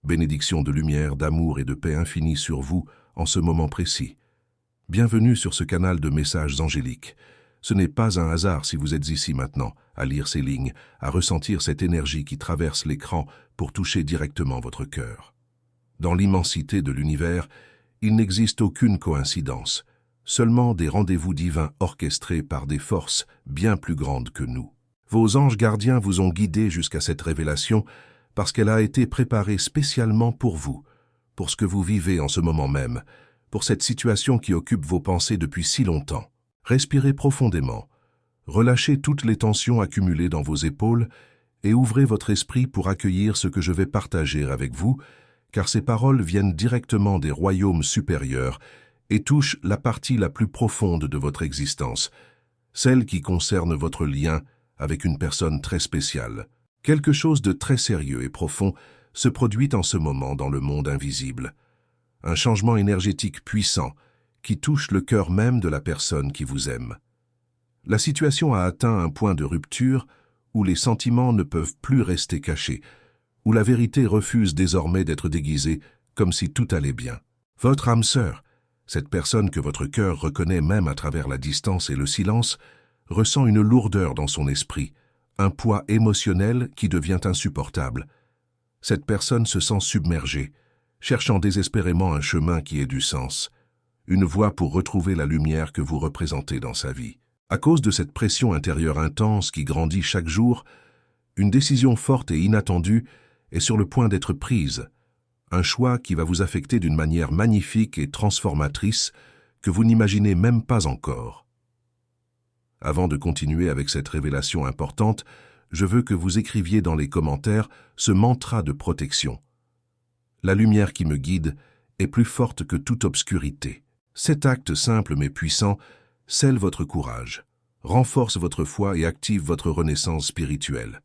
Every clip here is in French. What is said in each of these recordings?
Bénédiction de lumière, d'amour et de paix infinie sur vous en ce moment précis. Bienvenue sur ce canal de messages angéliques. Ce n'est pas un hasard si vous êtes ici maintenant, à lire ces lignes, à ressentir cette énergie qui traverse l'écran pour toucher directement votre cœur. Dans l'immensité de l'univers, il n'existe aucune coïncidence, seulement des rendez-vous divins orchestrés par des forces bien plus grandes que nous. Vos anges gardiens vous ont guidé jusqu'à cette révélation parce qu'elle a été préparée spécialement pour vous, pour ce que vous vivez en ce moment même, pour cette situation qui occupe vos pensées depuis si longtemps. Respirez profondément, relâchez toutes les tensions accumulées dans vos épaules et ouvrez votre esprit pour accueillir ce que je vais partager avec vous, car ces paroles viennent directement des royaumes supérieurs et touchent la partie la plus profonde de votre existence, celle qui concerne votre lien avec une personne très spéciale. Quelque chose de très sérieux et profond se produit en ce moment dans le monde invisible. Un changement énergétique puissant qui touche le cœur même de la personne qui vous aime. La situation a atteint un point de rupture où les sentiments ne peuvent plus rester cachés, où la vérité refuse désormais d'être déguisée comme si tout allait bien. Votre âme sœur, cette personne que votre cœur reconnaît même à travers la distance et le silence, ressent une lourdeur dans son esprit, un poids émotionnel qui devient insupportable. Cette personne se sent submergée, cherchant désespérément un chemin qui ait du sens, une voie pour retrouver la lumière que vous représentez dans sa vie. À cause de cette pression intérieure intense qui grandit chaque jour, une décision forte et inattendue est sur le point d'être prise, un choix qui va vous affecter d'une manière magnifique et transformatrice que vous n'imaginez même pas encore. Avant de continuer avec cette révélation importante, je veux que vous écriviez dans les commentaires ce mantra de protection. La lumière qui me guide est plus forte que toute obscurité. Cet acte simple mais puissant scelle votre courage, renforce votre foi et active votre renaissance spirituelle.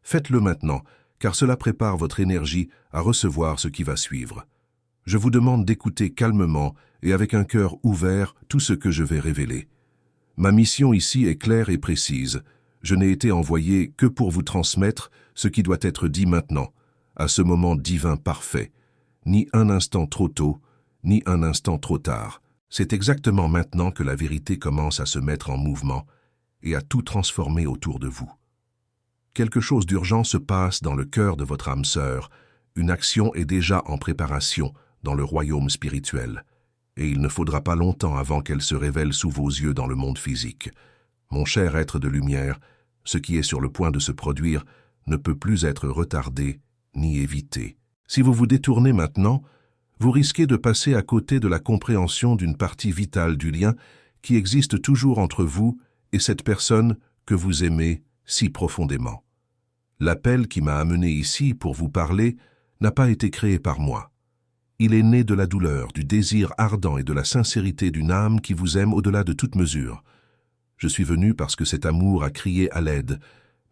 Faites-le maintenant, car cela prépare votre énergie à recevoir ce qui va suivre. Je vous demande d'écouter calmement et avec un cœur ouvert tout ce que je vais révéler. Ma mission ici est claire et précise. Je n'ai été envoyé que pour vous transmettre ce qui doit être dit maintenant, à ce moment divin parfait. Ni un instant trop tôt, ni un instant trop tard. C'est exactement maintenant que la vérité commence à se mettre en mouvement et à tout transformer autour de vous. Quelque chose d'urgent se passe dans le cœur de votre âme sœur. Une action est déjà en préparation dans le royaume spirituel. Et il ne faudra pas longtemps avant qu'elle se révèle sous vos yeux dans le monde physique. Mon cher être de lumière, ce qui est sur le point de se produire ne peut plus être retardé ni évité. Si vous vous détournez maintenant, vous risquez de passer à côté de la compréhension d'une partie vitale du lien qui existe toujours entre vous et cette personne que vous aimez si profondément. L'appel qui m'a amené ici pour vous parler n'a pas été créé par moi. Il est né de la douleur, du désir ardent et de la sincérité d'une âme qui vous aime au-delà de toute mesure. Je suis venu parce que cet amour a crié à l'aide,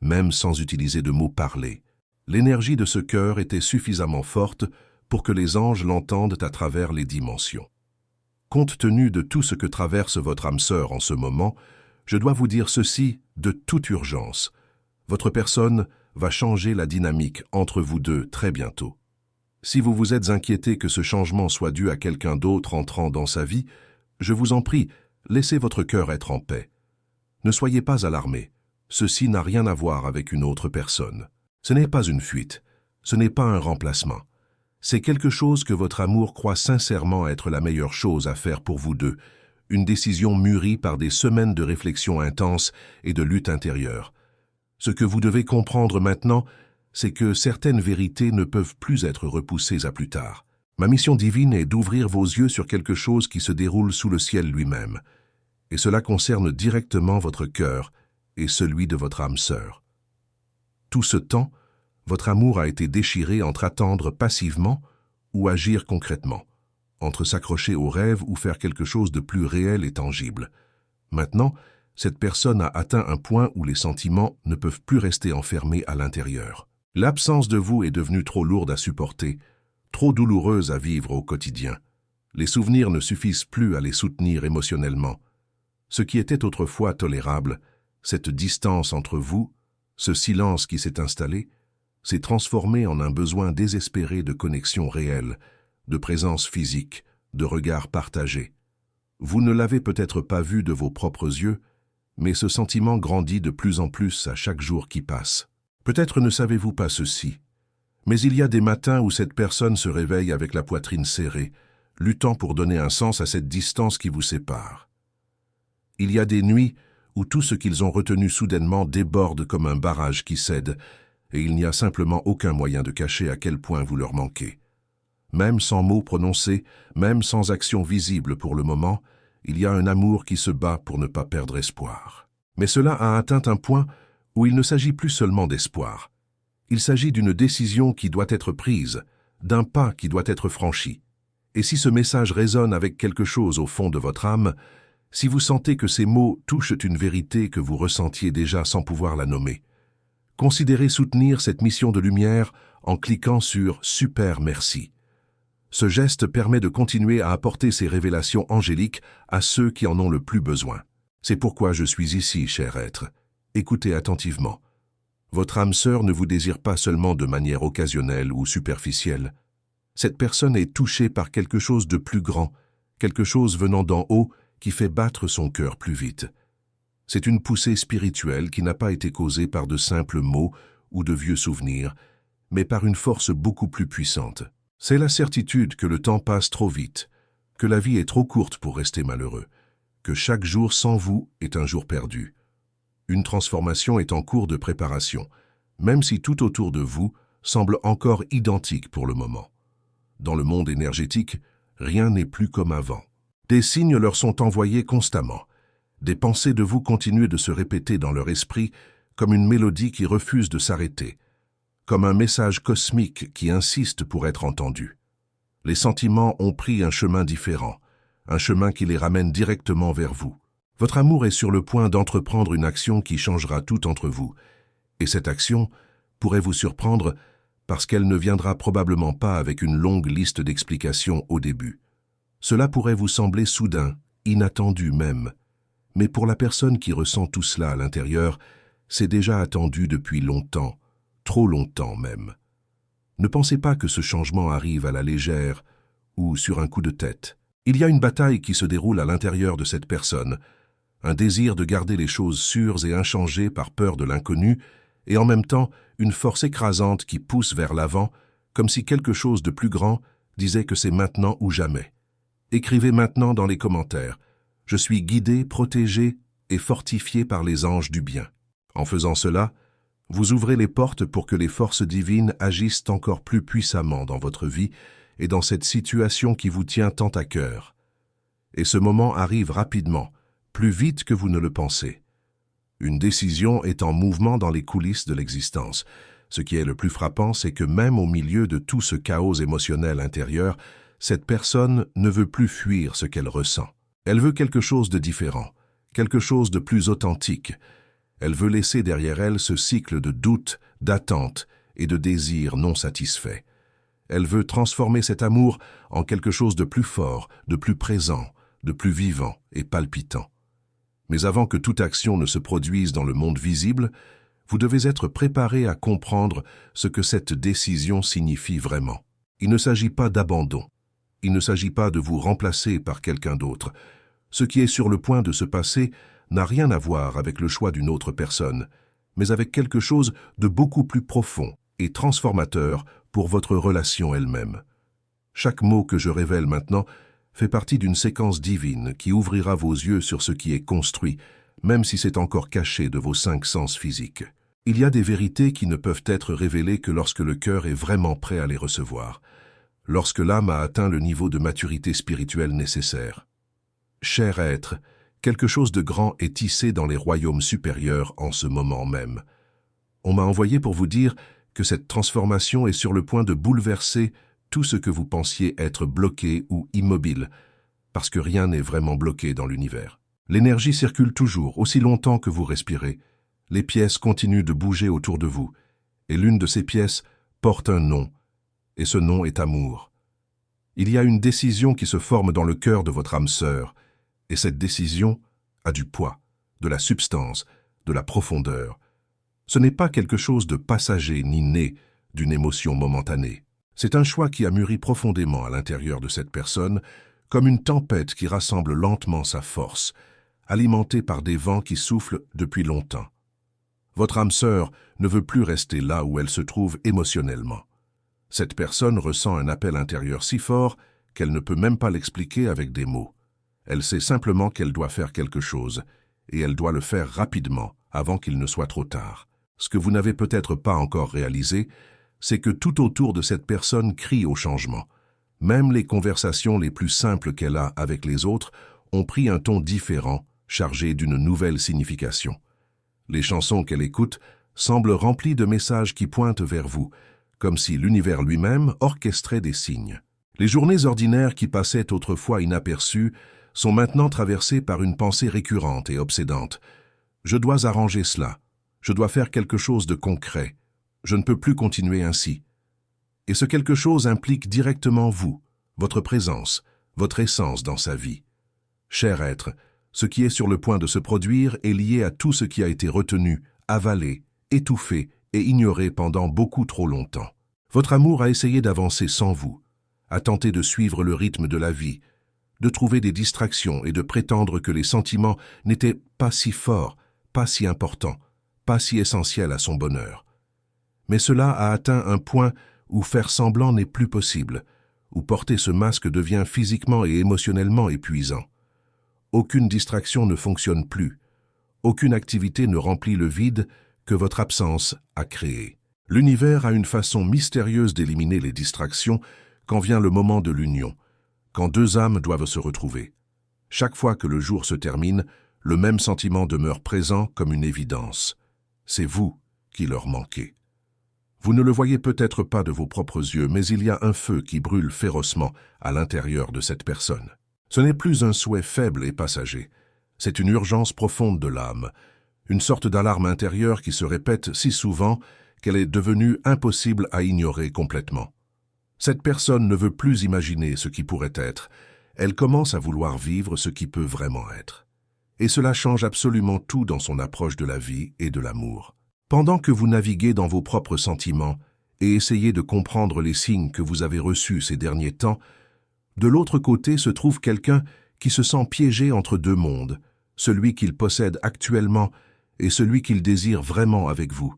même sans utiliser de mots parlés. L'énergie de ce cœur était suffisamment forte pour que les anges l'entendent à travers les dimensions. Compte tenu de tout ce que traverse votre âme sœur en ce moment, je dois vous dire ceci de toute urgence. Votre personne va changer la dynamique entre vous deux très bientôt. Si vous vous êtes inquiété que ce changement soit dû à quelqu'un d'autre entrant dans sa vie, je vous en prie, laissez votre cœur être en paix. Ne soyez pas alarmés. Ceci n'a rien à voir avec une autre personne. Ce n'est pas une fuite. Ce n'est pas un remplacement. C'est quelque chose que votre amour croit sincèrement être la meilleure chose à faire pour vous deux, une décision mûrie par des semaines de réflexion intense et de lutte intérieure. Ce que vous devez comprendre maintenant, c'est que certaines vérités ne peuvent plus être repoussées à plus tard. Ma mission divine est d'ouvrir vos yeux sur quelque chose qui se déroule sous le ciel lui-même, et cela concerne directement votre cœur et celui de votre âme sœur. Tout ce temps, votre amour a été déchiré entre attendre passivement ou agir concrètement, entre s'accrocher au rêve ou faire quelque chose de plus réel et tangible. Maintenant, cette personne a atteint un point où les sentiments ne peuvent plus rester enfermés à l'intérieur. L'absence de vous est devenue trop lourde à supporter, trop douloureuse à vivre au quotidien. Les souvenirs ne suffisent plus à les soutenir émotionnellement. Ce qui était autrefois tolérable, cette distance entre vous, ce silence qui s'est installé, s'est transformé en un besoin désespéré de connexion réelle, de présence physique, de regard partagé. Vous ne l'avez peut-être pas vu de vos propres yeux, mais ce sentiment grandit de plus en plus à chaque jour qui passe. Peut-être ne savez-vous pas ceci, mais il y a des matins où cette personne se réveille avec la poitrine serrée, luttant pour donner un sens à cette distance qui vous sépare. Il y a des nuits où tout ce qu'ils ont retenu soudainement déborde comme un barrage qui cède, et il n'y a simplement aucun moyen de cacher à quel point vous leur manquez. Même sans mots prononcés, même sans action visible pour le moment, il y a un amour qui se bat pour ne pas perdre espoir. Mais cela a atteint un point où il ne s'agit plus seulement d'espoir. Il s'agit d'une décision qui doit être prise, d'un pas qui doit être franchi. Et si ce message résonne avec quelque chose au fond de votre âme, si vous sentez que ces mots touchent une vérité que vous ressentiez déjà sans pouvoir la nommer, considérez soutenir cette mission de lumière en cliquant sur « Super merci ». Ce geste permet de continuer à apporter ces révélations angéliques à ceux qui en ont le plus besoin. C'est pourquoi je suis ici, cher être. Écoutez attentivement. Votre âme sœur ne vous désire pas seulement de manière occasionnelle ou superficielle. Cette personne est touchée par quelque chose de plus grand, quelque chose venant d'en haut qui fait battre son cœur plus vite. C'est une poussée spirituelle qui n'a pas été causée par de simples mots ou de vieux souvenirs, mais par une force beaucoup plus puissante. C'est la certitude que le temps passe trop vite, que la vie est trop courte pour rester malheureux, que chaque jour sans vous est un jour perdu. Une transformation est en cours de préparation, même si tout autour de vous semble encore identique pour le moment. Dans le monde énergétique, rien n'est plus comme avant. Des signes leur sont envoyés constamment. Des pensées de vous continuent de se répéter dans leur esprit comme une mélodie qui refuse de s'arrêter, comme un message cosmique qui insiste pour être entendu. Les sentiments ont pris un chemin différent, un chemin qui les ramène directement vers vous. Votre amour est sur le point d'entreprendre une action qui changera tout entre vous, et cette action pourrait vous surprendre parce qu'elle ne viendra probablement pas avec une longue liste d'explications au début. Cela pourrait vous sembler soudain, inattendu même, mais pour la personne qui ressent tout cela à l'intérieur, c'est déjà attendu depuis longtemps, trop longtemps même. Ne pensez pas que ce changement arrive à la légère ou sur un coup de tête. Il y a une bataille qui se déroule à l'intérieur de cette personne, un désir de garder les choses sûres et inchangées par peur de l'inconnu, et en même temps une force écrasante qui pousse vers l'avant, comme si quelque chose de plus grand disait que c'est maintenant ou jamais. Écrivez maintenant dans les commentaires « Je suis guidé, protégé et fortifié par les anges du bien ». En faisant cela, vous ouvrez les portes pour que les forces divines agissent encore plus puissamment dans votre vie et dans cette situation qui vous tient tant à cœur. Et ce moment arrive rapidement, plus vite que vous ne le pensez. Une décision est en mouvement dans les coulisses de l'existence. Ce qui est le plus frappant, c'est que même au milieu de tout ce chaos émotionnel intérieur, cette personne ne veut plus fuir ce qu'elle ressent. Elle veut quelque chose de différent, quelque chose de plus authentique. Elle veut laisser derrière elle ce cycle de doutes, d'attentes et de désirs non satisfaits. Elle veut transformer cet amour en quelque chose de plus fort, de plus présent, de plus vivant et palpitant. Mais avant que toute action ne se produise dans le monde visible, vous devez être préparé à comprendre ce que cette décision signifie vraiment. Il ne s'agit pas d'abandon. Il ne s'agit pas de vous remplacer par quelqu'un d'autre. Ce qui est sur le point de se passer n'a rien à voir avec le choix d'une autre personne, mais avec quelque chose de beaucoup plus profond et transformateur pour votre relation elle-même. Chaque mot que je révèle maintenant fait partie d'une séquence divine qui ouvrira vos yeux sur ce qui est construit, même si c'est encore caché de vos 5 sens physiques. Il y a des vérités qui ne peuvent être révélées que lorsque le cœur est vraiment prêt à les recevoir, lorsque l'âme a atteint le niveau de maturité spirituelle nécessaire. Cher être, quelque chose de grand est tissé dans les royaumes supérieurs en ce moment même. On m'a envoyé pour vous dire que cette transformation est sur le point de bouleverser tout ce que vous pensiez être bloqué ou immobile, parce que rien n'est vraiment bloqué dans l'univers. L'énergie circule toujours, aussi longtemps que vous respirez. Les pièces continuent de bouger autour de vous, et l'une de ces pièces porte un nom, et ce nom est amour. Il y a une décision qui se forme dans le cœur de votre âme sœur, et cette décision a du poids, de la substance, de la profondeur. Ce n'est pas quelque chose de passager ni né, d'une émotion momentanée. C'est un choix qui a mûri profondément à l'intérieur de cette personne, comme une tempête qui rassemble lentement sa force, alimentée par des vents qui soufflent depuis longtemps. Votre âme sœur ne veut plus rester là où elle se trouve émotionnellement. Cette personne ressent un appel intérieur si fort qu'elle ne peut même pas l'expliquer avec des mots. Elle sait simplement qu'elle doit faire quelque chose, et elle doit le faire rapidement, avant qu'il ne soit trop tard. Ce que vous n'avez peut-être pas encore réalisé, c'est que tout autour de cette personne crie au changement. Même les conversations les plus simples qu'elle a avec les autres ont pris un ton différent, chargé d'une nouvelle signification. Les chansons qu'elle écoute semblent remplies de messages qui pointent vers vous, comme si l'univers lui-même orchestrait des signes. Les journées ordinaires qui passaient autrefois inaperçues sont maintenant traversées par une pensée récurrente et obsédante. Je dois arranger cela. Je dois faire quelque chose de concret. Je ne peux plus continuer ainsi. Et ce quelque chose implique directement vous, votre présence, votre essence dans sa vie. Cher être, ce qui est sur le point de se produire est lié à tout ce qui a été retenu, avalé, étouffé et ignoré pendant beaucoup trop longtemps. Votre amour a essayé d'avancer sans vous, a tenté de suivre le rythme de la vie, de trouver des distractions et de prétendre que les sentiments n'étaient pas si forts, pas si importants, pas si essentiels à son bonheur. Mais cela a atteint un point où faire semblant n'est plus possible, où porter ce masque devient physiquement et émotionnellement épuisant. Aucune distraction ne fonctionne plus, aucune activité ne remplit le vide que votre absence a créé. L'univers a une façon mystérieuse d'éliminer les distractions quand vient le moment de l'union, quand deux âmes doivent se retrouver. Chaque fois que le jour se termine, le même sentiment demeure présent comme une évidence. C'est vous qui leur manquez. Vous ne le voyez peut-être pas de vos propres yeux, mais il y a un feu qui brûle férocement à l'intérieur de cette personne. Ce n'est plus un souhait faible et passager. C'est une urgence profonde de l'âme, une sorte d'alarme intérieure qui se répète si souvent qu'elle est devenue impossible à ignorer complètement. Cette personne ne veut plus imaginer ce qui pourrait être. Elle commence à vouloir vivre ce qui peut vraiment être. Et cela change absolument tout dans son approche de la vie et de l'amour. Pendant que vous naviguez dans vos propres sentiments et essayez de comprendre les signes que vous avez reçus ces derniers temps, de l'autre côté se trouve quelqu'un qui se sent piégé entre deux mondes, celui qu'il possède actuellement et celui qu'il désire vraiment avec vous.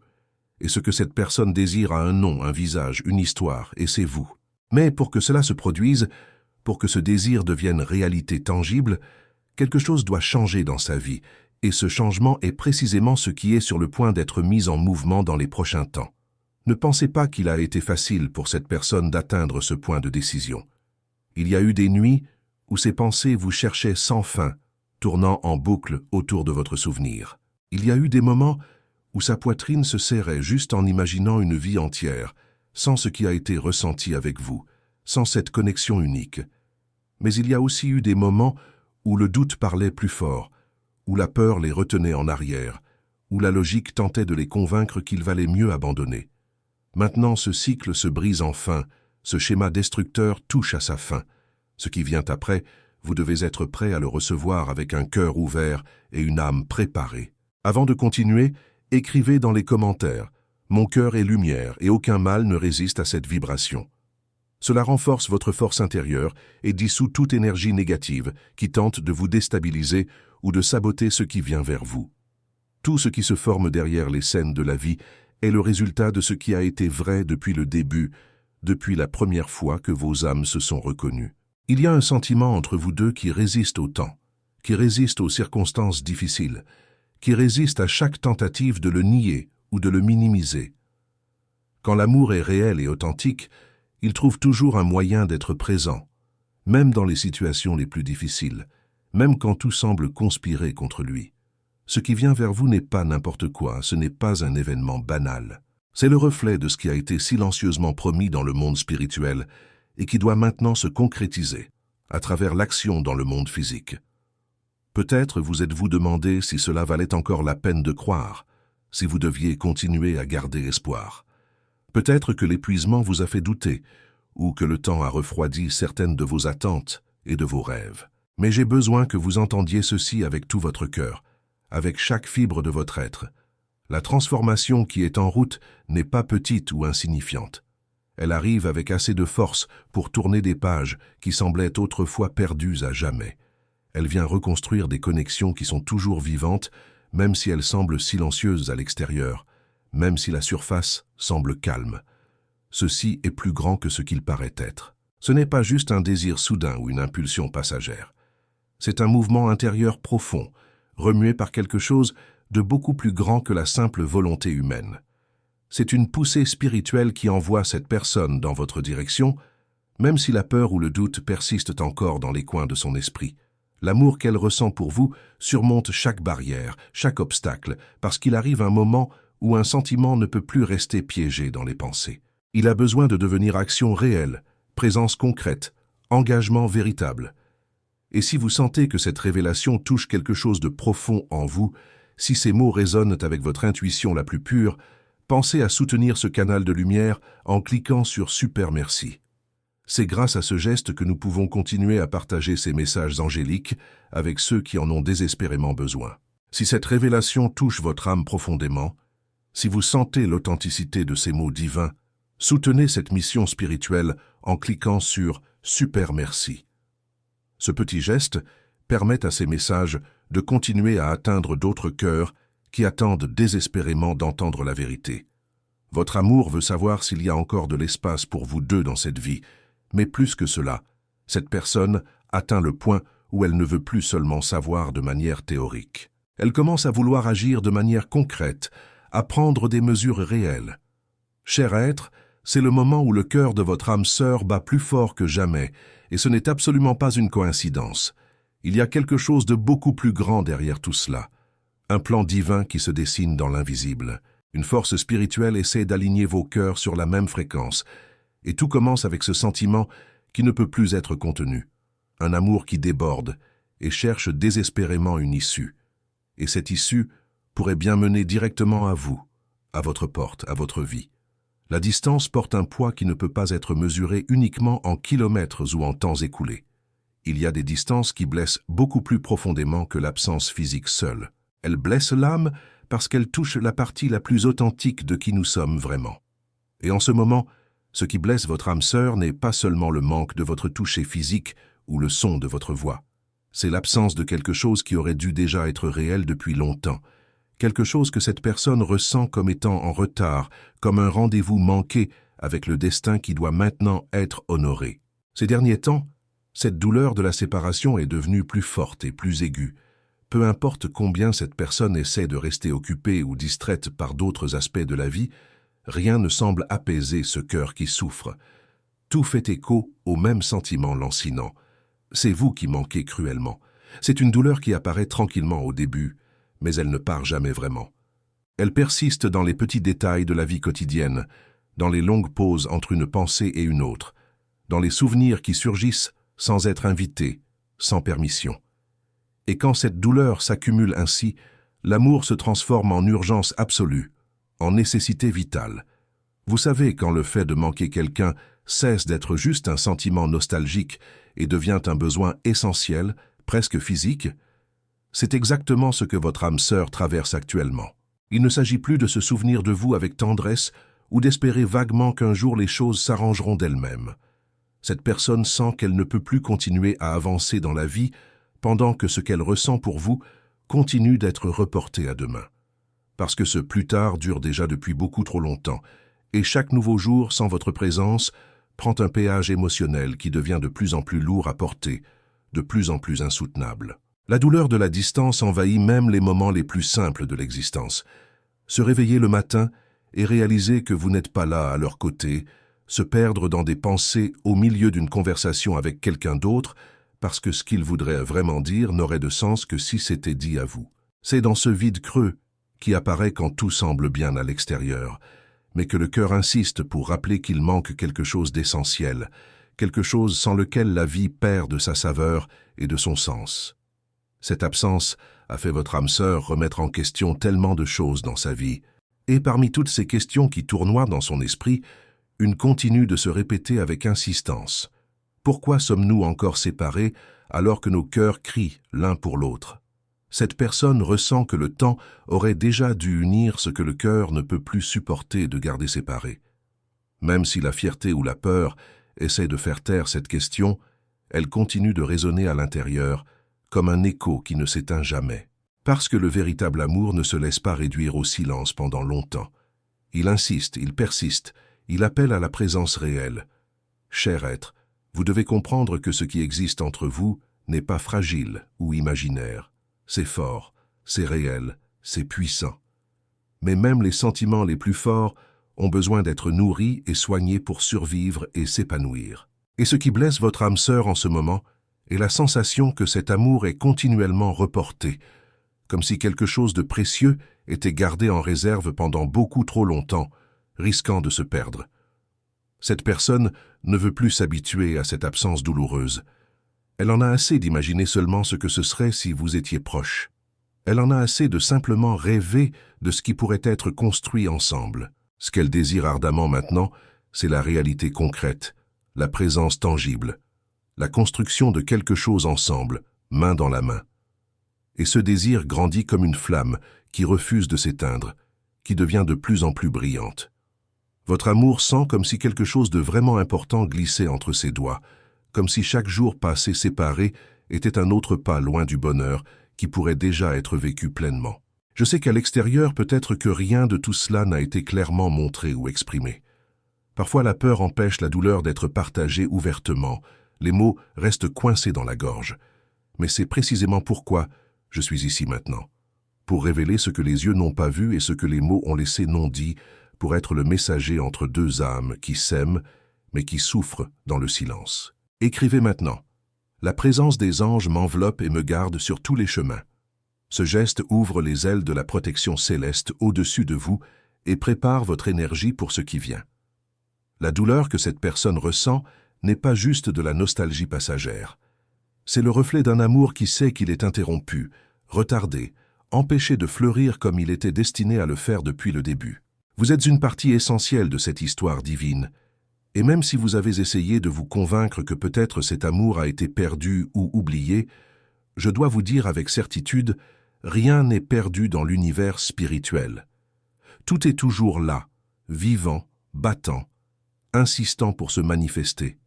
Et ce que cette personne désire a un nom, un visage, une histoire, et c'est vous. Mais pour que cela se produise, pour que ce désir devienne réalité tangible, quelque chose doit changer dans sa vie, et ce changement est précisément ce qui est sur le point d'être mis en mouvement dans les prochains temps. Ne pensez pas qu'il a été facile pour cette personne d'atteindre ce point de décision. Il y a eu des nuits où ces pensées vous cherchaient sans fin, tournant en boucle autour de votre souvenir. Il y a eu des moments où sa poitrine se serrait juste en imaginant une vie entière, sans ce qui a été ressenti avec vous, sans cette connexion unique. Mais il y a aussi eu des moments où le doute parlait plus fort, où la peur les retenait en arrière, où la logique tentait de les convaincre qu'il valait mieux abandonner. Maintenant, ce cycle se brise enfin, ce schéma destructeur touche à sa fin. Ce qui vient après, vous devez être prêt à le recevoir avec un cœur ouvert et une âme préparée. Avant de continuer, écrivez dans les commentaires « Mon cœur est lumière et aucun mal ne résiste à cette vibration ». Cela renforce votre force intérieure et dissout toute énergie négative qui tente de vous déstabiliser ou de saboter ce qui vient vers vous. Tout ce qui se forme derrière les scènes de la vie est le résultat de ce qui a été vrai depuis le début, depuis la première fois que vos âmes se sont reconnues. Il y a un sentiment entre vous deux qui résiste au temps, qui résiste aux circonstances difficiles, qui résiste à chaque tentative de le nier ou de le minimiser. Quand l'amour est réel et authentique, il trouve toujours un moyen d'être présent, même dans les situations les plus difficiles, même quand tout semble conspirer contre lui. Ce qui vient vers vous n'est pas n'importe quoi, ce n'est pas un événement banal. C'est le reflet de ce qui a été silencieusement promis dans le monde spirituel et qui doit maintenant se concrétiser à travers l'action dans le monde physique. Peut-être vous êtes-vous demandé si cela valait encore la peine de croire, si vous deviez continuer à garder espoir. Peut-être que l'épuisement vous a fait douter, ou que le temps a refroidi certaines de vos attentes et de vos rêves. Mais j'ai besoin que vous entendiez ceci avec tout votre cœur, avec chaque fibre de votre être. La transformation qui est en route n'est pas petite ou insignifiante. Elle arrive avec assez de force pour tourner des pages qui semblaient autrefois perdues à jamais. Elle vient reconstruire des connexions qui sont toujours vivantes, même si elles semblent silencieuses à l'extérieur, même si la surface semble calme. Ceci est plus grand que ce qu'il paraît être. Ce n'est pas juste un désir soudain ou une impulsion passagère. C'est un mouvement intérieur profond, remué par quelque chose de beaucoup plus grand que la simple volonté humaine. C'est une poussée spirituelle qui envoie cette personne dans votre direction, même si la peur ou le doute persistent encore dans les coins de son esprit. L'amour qu'elle ressent pour vous surmonte chaque barrière, chaque obstacle, parce qu'il arrive un moment où un sentiment ne peut plus rester piégé dans les pensées. Il a besoin de devenir action réelle, présence concrète, engagement véritable. Et si vous sentez que cette révélation touche quelque chose de profond en vous, si ces mots résonnent avec votre intuition la plus pure, pensez à soutenir ce canal de lumière en cliquant sur « Super merci ». C'est grâce à ce geste que nous pouvons continuer à partager ces messages angéliques avec ceux qui en ont désespérément besoin. Si cette révélation touche votre âme profondément, si vous sentez l'authenticité de ces mots divins, soutenez cette mission spirituelle en cliquant sur « Super merci ». Ce petit geste permet à ces messages de continuer à atteindre d'autres cœurs qui attendent désespérément d'entendre la vérité. Votre amour veut savoir s'il y a encore de l'espace pour vous deux dans cette vie, mais plus que cela, cette personne atteint le point où elle ne veut plus seulement savoir de manière théorique. Elle commence à vouloir agir de manière concrète, à prendre des mesures réelles. Cher être, c'est le moment où le cœur de votre âme sœur bat plus fort que jamais, et ce n'est absolument pas une coïncidence. Il y a quelque chose de beaucoup plus grand derrière tout cela. Un plan divin qui se dessine dans l'invisible. Une force spirituelle essaie d'aligner vos cœurs sur la même fréquence, et tout commence avec ce sentiment qui ne peut plus être contenu. Un amour qui déborde et cherche désespérément une issue. Et cette issue pourrait bien mener directement à vous, à votre porte, à votre vie. La distance porte un poids qui ne peut pas être mesuré uniquement en kilomètres ou en temps écoulés. Il y a des distances qui blessent beaucoup plus profondément que l'absence physique seule. Elles blessent l'âme parce qu'elles touchent la partie la plus authentique de qui nous sommes vraiment. Et en ce moment, ce qui blesse votre âme sœur n'est pas seulement le manque de votre toucher physique ou le son de votre voix. C'est l'absence de quelque chose qui aurait dû déjà être réel depuis longtemps. Quelque chose que cette personne ressent comme étant en retard, comme un rendez-vous manqué avec le destin qui doit maintenant être honoré. Ces derniers temps, cette douleur de la séparation est devenue plus forte et plus aiguë. Peu importe combien cette personne essaie de rester occupée ou distraite par d'autres aspects de la vie, rien ne semble apaiser ce cœur qui souffre. Tout fait écho au même sentiment lancinant. C'est vous qui manquez cruellement. C'est une douleur qui apparaît tranquillement au début, mais elle ne part jamais vraiment. Elle persiste dans les petits détails de la vie quotidienne, dans les longues pauses entre une pensée et une autre, dans les souvenirs qui surgissent sans être invités, sans permission. Et quand cette douleur s'accumule ainsi, l'amour se transforme en urgence absolue, en nécessité vitale. Vous savez quand le fait de manquer quelqu'un cesse d'être juste un sentiment nostalgique et devient un besoin essentiel, presque physique, c'est exactement ce que votre âme sœur traverse actuellement. Il ne s'agit plus de se souvenir de vous avec tendresse ou d'espérer vaguement qu'un jour les choses s'arrangeront d'elles-mêmes. Cette personne sent qu'elle ne peut plus continuer à avancer dans la vie pendant que ce qu'elle ressent pour vous continue d'être reporté à demain. Parce que ce plus tard dure déjà depuis beaucoup trop longtemps, et chaque nouveau jour sans votre présence prend un péage émotionnel qui devient de plus en plus lourd à porter, de plus en plus insoutenable. La douleur de la distance envahit même les moments les plus simples de l'existence. Se réveiller le matin et réaliser que vous n'êtes pas là à leur côté, se perdre dans des pensées au milieu d'une conversation avec quelqu'un d'autre, parce que ce qu'il voudrait vraiment dire n'aurait de sens que si c'était dit à vous. C'est dans ce vide creux qui apparaît quand tout semble bien à l'extérieur, mais que le cœur insiste pour rappeler qu'il manque quelque chose d'essentiel, quelque chose sans lequel la vie perd de sa saveur et de son sens. Cette absence a fait votre âme sœur remettre en question tellement de choses dans sa vie, et parmi toutes ces questions qui tournoient dans son esprit, une continue de se répéter avec insistance. Pourquoi sommes-nous encore séparés alors que nos cœurs crient l'un pour l'autre? Cette personne ressent que le temps aurait déjà dû unir ce que le cœur ne peut plus supporter de garder séparé. Même si la fierté ou la peur essaie de faire taire cette question, elle continue de résonner à l'intérieur, comme un écho qui ne s'éteint jamais. Parce que le véritable amour ne se laisse pas réduire au silence pendant longtemps. Il insiste, il persiste, il appelle à la présence réelle. Cher être, vous devez comprendre que ce qui existe entre vous n'est pas fragile ou imaginaire. C'est fort, c'est réel, c'est puissant. Mais même les sentiments les plus forts ont besoin d'être nourris et soignés pour survivre et s'épanouir. Et ce qui blesse votre âme sœur en ce moment est la sensation que cet amour est continuellement reporté, comme si quelque chose de précieux était gardé en réserve pendant beaucoup trop longtemps, risquant de se perdre. Cette personne ne veut plus s'habituer à cette absence douloureuse. Elle en a assez d'imaginer seulement ce que ce serait si vous étiez proches. Elle en a assez de simplement rêver de ce qui pourrait être construit ensemble. Ce qu'elle désire ardemment maintenant, c'est la réalité concrète, la présence tangible, la construction de quelque chose ensemble, main dans la main. Et ce désir grandit comme une flamme qui refuse de s'éteindre, qui devient de plus en plus brillante. Votre amour sent comme si quelque chose de vraiment important glissait entre ses doigts, comme si chaque jour passé séparé était un autre pas loin du bonheur qui pourrait déjà être vécu pleinement. Je sais qu'à l'extérieur, peut-être que rien de tout cela n'a été clairement montré ou exprimé. Parfois, la peur empêche la douleur d'être partagée ouvertement. Les mots restent coincés dans la gorge. Mais c'est précisément pourquoi je suis ici maintenant. Pour révéler ce que les yeux n'ont pas vu et ce que les mots ont laissé non dit, pour être le messager entre deux âmes qui s'aiment, mais qui souffrent dans le silence. Écrivez maintenant. La présence des anges m'enveloppe et me garde sur tous les chemins. Ce geste ouvre les ailes de la protection céleste au-dessus de vous et prépare votre énergie pour ce qui vient. La douleur que cette personne ressent n'est pas juste de la nostalgie passagère. C'est le reflet d'un amour qui sait qu'il est interrompu, retardé, empêché de fleurir comme il était destiné à le faire depuis le début. Vous êtes une partie essentielle de cette histoire divine, et même si vous avez essayé de vous convaincre que peut-être cet amour a été perdu ou oublié, je dois vous dire avec certitude, rien n'est perdu dans l'univers spirituel. Tout est toujours là, vivant, battant, insistant pour se manifester.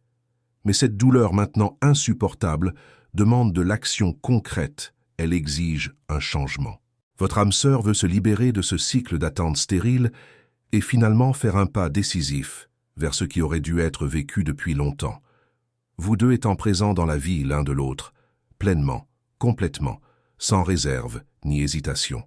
Mais cette douleur maintenant insupportable demande de l'action concrète, elle exige un changement. Votre âme sœur veut se libérer de ce cycle d'attente stérile et finalement faire un pas décisif vers ce qui aurait dû être vécu depuis longtemps. Vous deux étant présents dans la vie l'un de l'autre, pleinement, complètement, sans réserve ni hésitation.